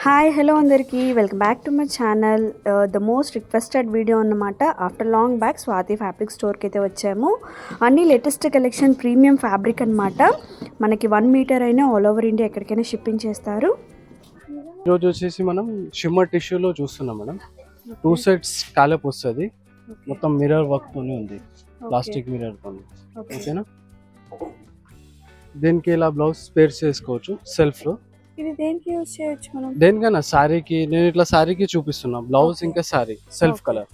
Hi hello అందరికీ welcome back to my channel. The most requested video అన్నమాట. After long back Swathi fabric స్టోర్కి అయితే వచ్చాము. అన్ని లేటెస్ట్ కలెక్షన్ ప్రీమియం ఫ్యాబ్రిక్ అనమాట. మనకి 1 మీటర్ అయినా ఆల్ ఓవర్ ఇండియా ఎక్కడికైనా షిప్పింగ్ చేస్తారు. ఈరోజు వచ్చేసి మనం షిమ్మర్ టిష్యూలో చూస్తున్నాం మేడం. 2 సెట్స్ స్కాలప్ వస్తుంది, మొత్తం మిర్రర్ వర్క్ తోనే ఉంది, ప్లాస్టిక్ మిర్రర్ తో. ఓకేనా, దీనికి ఇలా బ్లౌజ్ స్పేర్ చేసుకోవచ్చు సెల్ఫ్ లో. ఇది దేనికి యూజ్ చేయొచ్చు మనం? దేనికైనా సారీకి, నేను ఇట్లా సారీకి చూపిస్తున్నా బ్లౌజ్, ఇంకా సారీ సెల్ఫ్ కలర్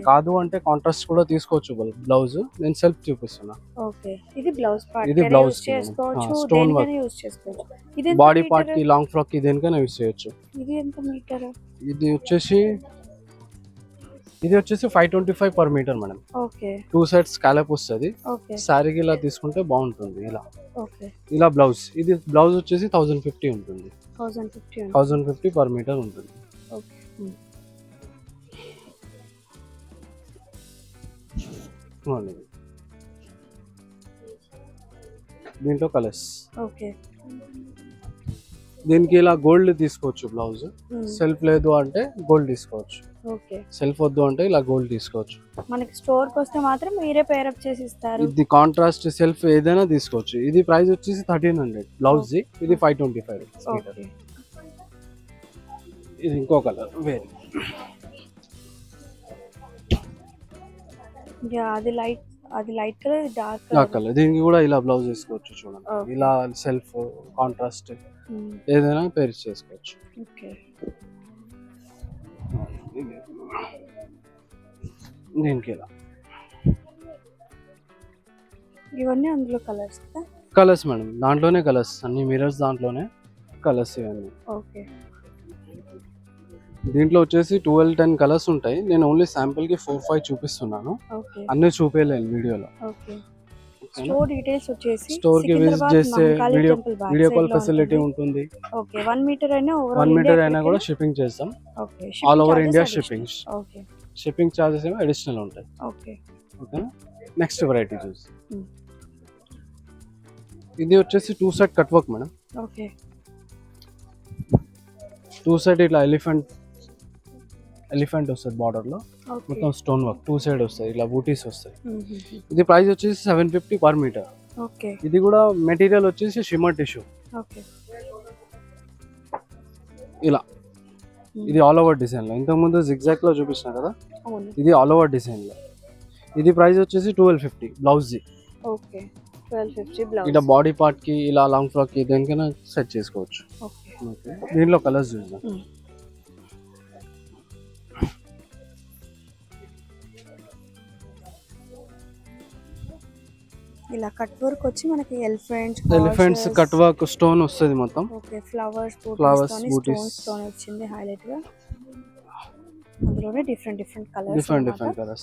కాదు అంటే కాంట్రాస్ట్ కూడా తీసుకోవచ్చు బ్లౌజ్. నేను సెల్ఫ్ చూపిస్తున్నా. ఓకే, ఇది బ్లౌజ్ పార్ట్, ఇది బ్లౌజ్ చేసుకోవచ్చు, స్టోన్ వర్క్ యూజ్ చేసుకోవచ్చు. ఇది బాడీ పార్ట్ కి, లాంగ్ ఫ్రాక్ కి, దేనికైనా యూజ్ చేయొచ్చు. ఇది ఎంత మీటర్? ఇది వచ్చేసి 525 per metre madam. Okay, 2 sets scallop వస్తుంది. ఓకే, సారీకి ఇలా తీసుకుంటే బాగుంటుంది. ఇలా ఓకే, ఇలా బ్లౌజ్, ఇది బ్లౌజ్ వచ్చేసి 1050 ఉంటుంది. 1050 పర్ మీటర్ ఉంటుంది. ఓకే, దీంట్లో కలర్స్. ఓకే, దీనికి ఇలా గోల్డ్ తీసుకోవచ్చు బ్లౌజ్. సెల్ఫ్ లేదు అంటే గోల్డ్ తీసుకోవచ్చు. ఓకే, సెల్ఫ్ వద్దు అంటే ఇలా గోల్డ్ తీసుకోవచ్చు. మనకి స్టోర్ కి వస్తే మాత్రం మీరే పేర్ అప్ చేసి ఇస్తారు. ఇది కాంట్రాస్ట్ సెల్ఫ్ ఏదైనా తీసుకోవచ్చు. ఇది ప్రైస్ వచ్చేసి 1300 బ్లౌజ్ ది. ఇది 525 మీటర్. ఇది ఇంకో కలర్ వేరే. అది లైట్ కలర్, డార్క్ కలర్. దీనికి కూడా ఇలా బ్లౌజ్ తీసుకోవచ్చు. చూడండి, ఇలా సెల్ఫ్ కాంట్రాస్ట్ ఏదైనా పేర్ చేసుకోవచ్చు. ఓకే, దీనికి ఇలా ఇవన్నీ అందులో కలర్స్ మేడం. దాంట్లోనే కలర్స్ అన్ని, మిరర్స్ దాంట్లోనే కలర్స్ ఇవన్నీ. ఓకే, దీంట్లో వచ్చేసి 12-10 కలర్స్ ఉంటాయి. నేను ఓన్లీ శాంపుల్ కి 4-5 చూపిస్తున్నాను, అన్ని చూపించలేను వీడియోలో. స్టోర్ డీటెయిల్స్ వచ్చేసి స్టోర్ కి విజిట్ చేస్తే వీడియో కాల్ ఫెసిలిటీ ఉంటుంది. ఓకే, 1 మీటర్ అయినా 1 మీటర్ అయినా కూడా షిప్పింగ్ చేస్తాం. Okay, all over India shipping. Okay, shipping charges ఏమో అడిషనల్ ఉంటాయి. ఓకే, ఓకేనా. నెక్స్ట్ వెరైటీ చూసి, ఇది వచ్చేసి 2 set cut work madam. Okay, 2 set ఇట్లా ఎలిఫెంట్ వస్తుంది బార్డర్ లో, మొత్తం స్టోన్ వర్క్ 2 సైడ్ వస్తాయి, ఇలా బూటీస్ వస్తాయి. ఇది ప్రైస్ వచ్చేసి 750 పర్ మీటర్. ఓకే, ఇది కూడా మెటీరియల్ వచ్చేసి షిమ్మర్ టిష్యూ. ఓకే, ఇలా ఇది ఆల్ ఓవర్ డిజైన్ లో. ఇంతకు ముందు జిగ్జాగ్ లో చూపించిన కదా, ఇది ఆల్ ఓవర్ డిజైన్ లో. ఇది ప్రైస్ వచ్చేసి 1250 బ్లౌజ్ ది. Okay, 1250 blouse. ఇలా బాడీ పార్ట్ కి, ఇలా లాంగ్ ఫ్రాక్ కి, దేనికైనా సెట్ చేసుకోవచ్చు. ఓకే, దీంట్లో కలర్స్ చూద్దాం. ఇలా కట్ వర్క్ వచ్చి మనకి ఎలిఫెంట్స్ కట్ వర్క్ స్టోన్ వస్తుంది మొత్తం. ఓకే, ఫ్లవర్స్ బూటీస్ స్టోన్ వచ్చింది హైలైట్ గా. అందులోనే డిఫరెంట్ కలర్స్,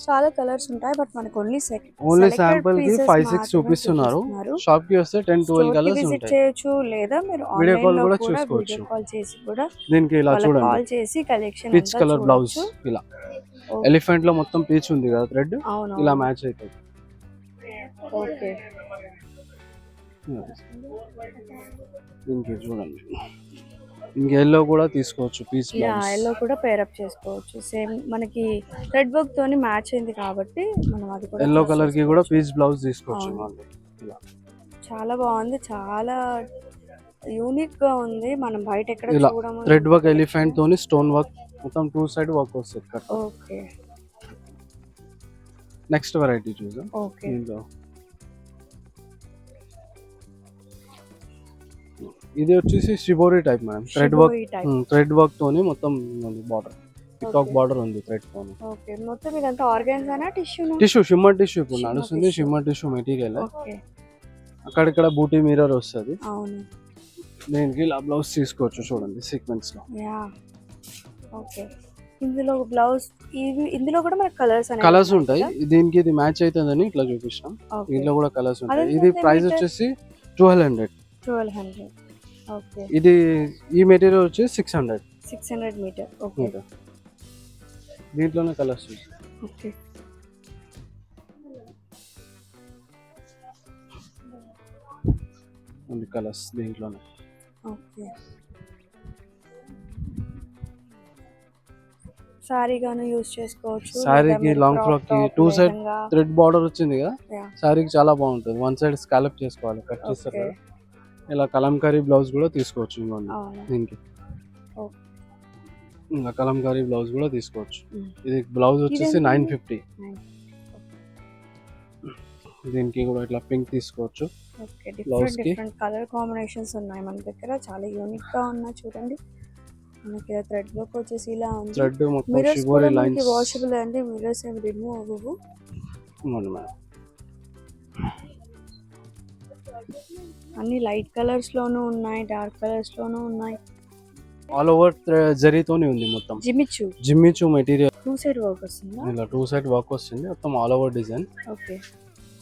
చాలా కలర్స్ ఉంటాయి. బట్ మనకి ఓన్లీ శాంపుల్ కి 5-6 చూపిస్తున్నారు. షాప్ కి వస్తే 10-12 కలర్స్ ఉంటాయి. చేయొచ్చు, లేదా మీరు వీడియో కాల్ కూడా చూసుకోవచ్చు. కాల్ చేసి కూడా దీనికి ఇలా చూడండి, కాల్ చేసి కలెక్షన్ పీచ్ కలర్ బ్లౌజ్. ఇలా ఎలిఫెంట్ లో మొత్తం పీచ్ ఉంది కదా థ్రెడ్, ఇలా మ్యాచ్ అవుతుంది. ఓకే, దీనికి చూడండి, ఇంకా ఎల్లో కూడా తీసుకోవచ్చు. పీచ్ బ్లౌజ్, ఎల్లో కూడా పేర్ అప్ చేసుకోవచ్చు. సేమ్ మనకి థ్రెడ్ వర్క్ తోని మ్యాచ్ అయింది కాబట్టి మనం అది కూడా ఎల్లో కలర్ కి కూడా పీచ్ బ్లౌజ్ తీసుకోవచ్చు. ఇలా చాలా బాగుంది, చాలా యూనిక్ గా ఉంది. మనం బయట ఎక్కడ చూడము. థ్రెడ్ వర్క్ ఎలిఫెంట్ తోని స్టోన్ వర్క్, మొత్తం 2 సైడ్ వర్క్ వస్తుంది. ఓకే, నెక్స్ట్ వెరైటీ చూద్దాం. ఓకే, ఇది వచ్చేసి shibori type madam. Thread work తోని మొత్తం బార్డర్, పికాక్ బార్డర్ ఉంది థ్రెడ్ తోని. ఓకే, మొత్తం ఇదంతా ఆర్గాన్జానా టిష్యూ షిమ్మర్ టిష్యూ ఇప్పుడు నడుస్తుంది. Shimmer tissue material. ఓకే, అక్కడిక్కడ బూటీ మిర్రర్ వస్తుంది. అవును, దీనికి ఇలా బ్లౌజ్ తీసుకోవచ్చు. చూడండి సీక్వెన్స్ లో. ఓకే, ఇందులో బ్లౌజ్, ఇందులో కూడా మనకి కలర్స్ ఉంటాయి. దీనికి ఇది మ్యాచ్ అవుతుందని ఇట్లా చూపిస్తాం. దీంట్లో కూడా కలర్స్ ఉంటాయి. ఇది ప్రైస్ వచ్చేసి 1200. ఓకే, ఇది ఈ మెటీరియల్ వచ్చి 600 మీటర్. ఓకే, దీంట్లోనే కలర్స్. ఓకే, కలర్స్ దీంట్లోనే. ఓకే, సారీగాను యూస్ చేసుకోవచ్చు. శారీకి లాంగ్ ఫ్రాక్ కి 2 సైడ్ థ్రెడ్ బార్డర్ వచ్చింది కదా, శారీకి చాలా బాగుంటుంది. 1 సైడ్ స్కాలప్ చేసుకోవాలి, కట్ చేస్తారు కదా. ఇలా కలంకారీ బ్లౌజ్ కూడా తీసుకోవచ్చు. ఇంకోండి దీనికి ఇంకా కలంకారీ బ్లౌజ్ కూడా తీసుకోవచ్చు. ఇది బ్లౌజ్ వచ్చేసి 950. దీనికి కూడా ఇట్లా పింక్ తీసుకోవచ్చు. బ్లౌజ్ కి కలర్ కాంబినేషన్స్ ఉన్నాయి మన దగ్గర, చాలా యూనిక్ గా ఉన్నాయి. చూడండి మనకి థ్రెడ్ వర్క్ వచ్చేసి ఇలా ఉంది. థ్రెడ్ మొత్తం షిబోరి లైన్స్, వాషబుల్ అండి, మిర్రర్స్ ఏమి రిమూవ్ అవ్వవు. అన్ని లైట్ కలర్స్ లోనూ ఉన్నాయి, డార్క్ కలర్స్ లోనూ ఉన్నాయి. ఆల్ ఓవర్ జరీతోనే ఉంది మొత్తం. జిమ్మిచు మెటీరియల్ 2 సైడ్ వర్క్ వస్తుంది. ఇలా 2 సైడ్ వర్క్ వస్తుంది మొత్తం ఆల్ ఓవర్ డిజైన్. ఓకే,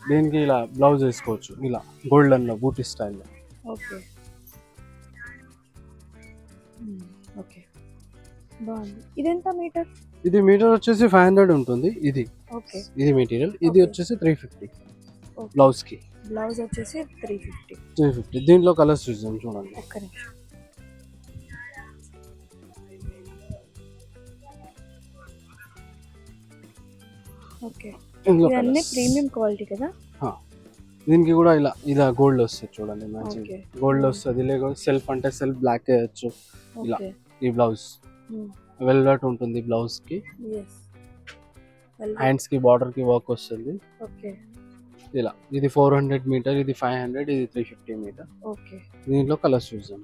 దీనికి ఇలా బ్లౌజ్ వేసుకోవచ్చు, ఇలా గోల్డెన్ లో బూటీ స్టైల్ లో. ఓకే ఓకే, బాగుంది. ఇదెంత మీటర్? ఇది మీటర్ వచ్చేసి 500 ఉంటుంది. ఇది ఓకే, ఇది మెటీరియల్. ఇది వచ్చేసి 350 బ్లౌజ్ కి. బ్లౌజ్ వచ్చేసి 350. దీంట్లో కలర్స్ చూద్దాం, చూడండి. ఒక్క నిమిషం. ఓకే, ఇవన్నీ ప్రీమియం క్వాలిటీ కదా. దీనికి కూడా ఇలా గోల్డ్ వస్తుంది, చూడండి. మ్యాచింగ్ గోల్డ్ వస్తుంది. లేకపోతే సెల్ఫ్ అంటే సెల్ఫ్ బ్లాక్ వేయచ్చు. ఇలా ఈ బ్లౌజ్ వెల్వెట్ ఉంటుంది బ్లౌజ్ కి. హ్యాండ్స్ కి బార్డర్ కి వర్క్ వస్తుంది. ఇలా ఇది 400 మీటర్, ఇది 500, ఇది 350 మీటర్. ఓకే, దీంట్లో కలర్స్ చూద్దాం.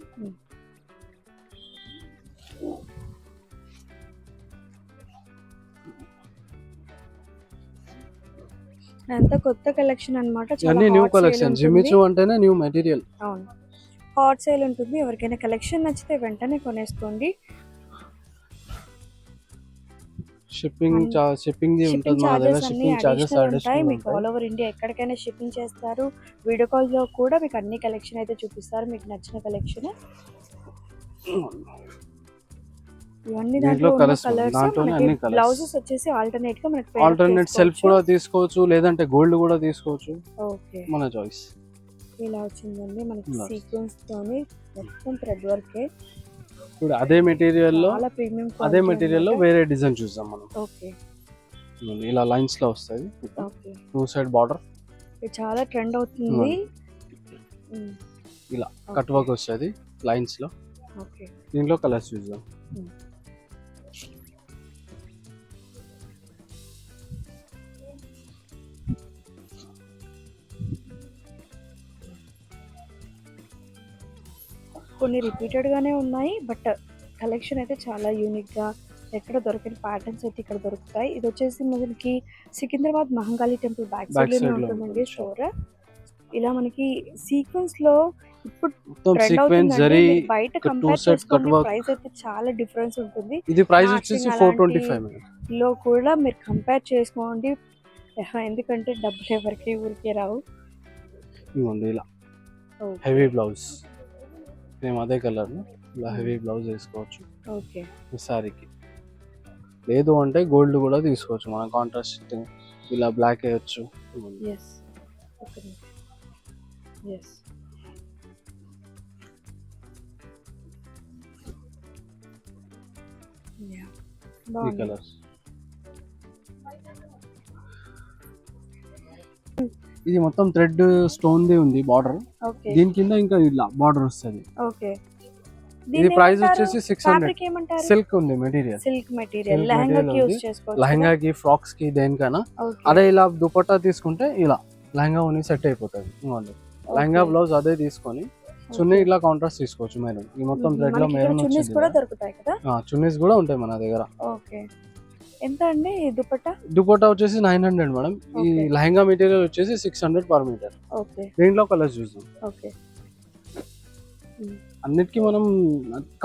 అంతా కొత్త కలెక్షన్ అన్నమాట. అన్ని న్యూ కలెక్షన్. జిమ్మిచు అంటేనే న్యూ మెటీరియల్. అవును, హాట్ సేల్ ఉంటుంది. ఎవరికైనా కలెక్షన్ నచ్చితే వెంటనే కొనేసుకోండి. షిప్పింగ్ ది ఉంటుంది మన దగ్గర. షిప్పింగ్ చార్జెస్ ఉంటాయి. మీకు ఆల్ ఓవర్ ఇండియా ఎక్కడికైనా షిప్పింగ్ చేస్తారు. వీడియో కాల్ లో కూడా మీకు అన్ని కలెక్షన్ అయితే చూపిస్తారు, మీకు నచ్చిన కలెక్షన్. ఇవన్నీ దాంట్లో కలర్స్. బ్లౌజెస్ వచ్చేసి ఆల్టర్నేట్ గా మనకి ఆల్టర్నేట్ సెల్ఫ్ కూడా తీసుకోవచ్చు, లేదంటే గోల్డ్ కూడా తీసుకోవచ్చు. ఓకే, మన చాయిస్. ఇలా వచ్చిందండి మనకి సీక్వెన్స్ తోని మొత్తం థ్రెడ్ వర్క్. ఇప్పుడు అదే మెటీరియల్ లో వేరే డిజైన్ చూద్దాం మనం. ఓకే, ఇలా లైన్స్ లో వస్తుంది. Okay, 2 side border. ఇది చాలా ట్రెండ్ అవుతుంది. ఇలా కట్ వర్క్ వస్తుంది లైన్స్ లో. ఓకే, దీంట్లో కలర్స్ చూద్దాం. కొన్ని రిపీటెడ్ గానే ఉన్నాయి, బట్ కలెక్షన్ అయితే చాలా యూనిక్ గా, ఎక్కడ దొరకని ప్యాటర్న్స్ అయితే ఇక్కడ దొరుకుతాయి. ఇది వచ్చేసి మనకి Secunderabad Mahankali temple back side లోనే ఉంటుందండి స్టోర్. ఇలా మనకి సీక్వెన్స్ లో ఇప్పుడు ట్రెండ్ అవుతుంది. బయట కంపేర్ చేసుకుంటే ప్రైస్ అయితే చాలా డిఫరెన్స్ ఉంటుంది. ఇది ప్రైస్ వచ్చేసి 425 లో కూడా మీరు కంపేర్ చేసుకోండి, ఎందుకంటే డబ్బులు ఎవరికి ఊరికే రావు. ఇలా హెవీ బ్లౌజ్ సేమ్ అదే కలర్ లో ఇలా హెవీ బ్లౌజ్ వేసుకోవచ్చు. ఓకే, సారీకి. లేదు అంటే గోల్డ్ కూడా తీసుకోవచ్చు, మన కాంట్రాస్ట్ ఇలా బ్లాక్ వేయచ్చు. ఈ కలర్స్. ఇది మొత్తం థ్రెడ్ స్టోన్ ది ఉంది బార్డర్. దీని కింద ఇంకా ఇలా బార్డర్ వస్తుంది. ఓకే, ఇది ప్రైస్ వచ్చేసి 600. సిల్క్ ఉంది మెటీరియల్. సిల్క్ మెటీరియల్ లెహంగాకి యూస్ చేసుకోవచ్చు. లెహంగాకి, ఫ్రాక్స్ కి, దేనికైనా. అదే ఇలా దుపట్టా తీసుకుంటే ఇలా లెహంగా ఉని సెట్ అయిపోతుంది. లెహంగా బ్లౌజ్ అదే తీసుకొని చున్నీ ఇట్లా కాంట్రాస్ట్ తీసుకోవచ్చు. మెరూన్ ఈ మొత్తం థ్రెడ్ లో మెరూన్ చున్నీస్ కూడా దొరుకుతాయి కదా. చున్నీస్ కూడా ఉంటాయి మన దగ్గర. ఓకే, ఎంత అండి దుపట్టా? దుపట్టా వచ్చేసి 900 మేడం. ఈ లెహంగా మెటీరియల్ వచ్చేసి 600 పర్ మీటర్. ఓకే, దీంట్లో కలర్స్ చూద్దాం. ఓకే, అన్నిటికీ మనం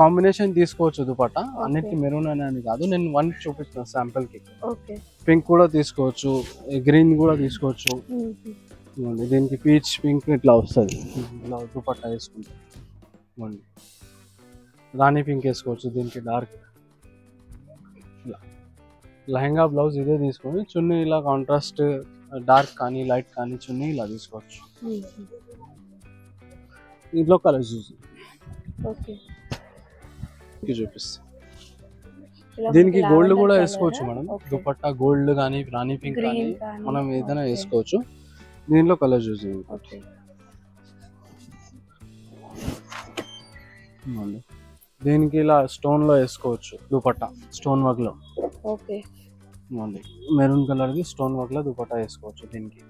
కాంబినేషన్ తీసుకోవచ్చు దుపట్టా. అన్నిటికీ మెరూన్ అని కాదు, నేను 1 చూపిస్తున్నాను శాంపుల్ కి. ఓకే, పింక్ కూడా తీసుకోవచ్చు, గ్రీన్ కూడా తీసుకోవచ్చు. దీనికి పీచ్ పింక్ ఇట్లా వస్తుంది. ఇలా దుపట్టా వేసుకుంటే రాణి పింక్ వేసుకోవచ్చు. దీనికి డార్క్ లెహంగా బ్లౌజ్ ఇదే తీసుకొని చున్నీ ఇలా కాంట్రాస్ట్ డార్క్ కానీ లైట్ కానీ చున్నీ ఇలా తీసుకోవచ్చు. ఇంట్లో కలర్స్ చూసి ఓకే చూపిస్తా. ఇలా దీనికి మనకి గోల్డ్ lavender కూడా colour. వేసుకోవచ్చు మేడం. Okay. దుపట్టా గోల్డ్ కానీ రాణి పింక్ Green కానీ కానీ. మనం ఏదైనా Okay. వేసుకోవచ్చు. దీనిలో కలర్ చూస్ చేయండి. ఓకే. దీనికి ఇలా స్టోన్ లో వేసుకోవచ్చు దుపట్టా, స్టోన్ వర్క్ లో. Okay. Maroon colour the stone work లో దుపట్టా వేసుకోవచ్చు. దీనికి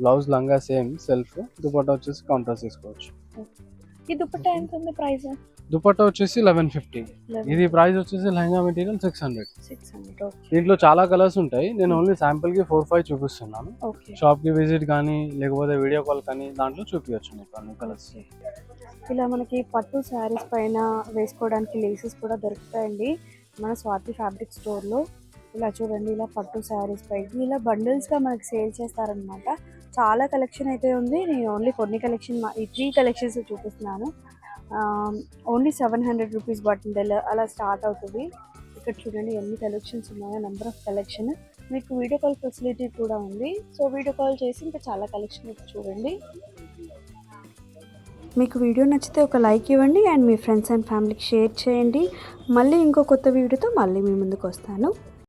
బ్లౌజ్ లంగా సేమ్ సెల్ఫ్, దుపట్టా వచ్చేసి కాంట్రాస్ట్ వేసుకోవచ్చు. ఈ దుపట్టా ఎంత ఉంది ప్రైస్? దుపట్టా వచ్చేసి 1150. ఇది ప్రైస్ వచ్చేసి లెహంగా మెటీరియల్ 600. 600. ఓకే. దీంట్లో చాలా కలర్స్ ఉంటాయి. నేను ఓన్లీ శాంపుల్ కి 4-5 చూపిస్తున్నాను. ఓకే. షాప్ కి విజిట్ కానీ లేకపోతే వీడియో కాల్ కానీ దాంట్లో చూపించచ్చు మీకు అన్ని కలర్స్. ఇలా మనకి పట్టు శారీస్ పైన వేసుకోవడానికి లేసెస్ కూడా దొరుకుతాయండి మన స్వాతి ఫ్యాబ్రిక్ స్టోర్లో. ఇలా చూడండి, ఇలా పట్టు శారీస్ పైకి ఇలా బండిల్స్గా మనకి సేల్ చేస్తారనమాట. చాలా కలెక్షన్ అయితే ఉంది. నేను ఓన్లీ కొన్ని కలెక్షన్, ఈ 3 కలెక్షన్స్ చూపిస్తున్నాను. ఓన్లీ 700 రూపీస్ బండిల్ అలా స్టార్ట్ అవుతుంది. ఇక్కడ చూడండి ఎన్ని కలెక్షన్స్ ఉన్నాయో, నెంబర్ ఆఫ్ కలెక్షన్. మీకు వీడియో కాల్ ఫెసిలిటీ కూడా ఉంది. సో వీడియో కాల్ చేసి ఇంకా చాలా కలెక్షన్ చూడండి. మీకు వీడియో నచ్చితే ఒక లైక్ ఇవ్వండి అండ్ మీ ఫ్రెండ్స్ అండ్ ఫ్యామిలీకి షేర్ చేయండి. మళ్ళీ ఇంకో కొత్త వీడియోతో మళ్ళీ మీ ముందుకు వస్తాను.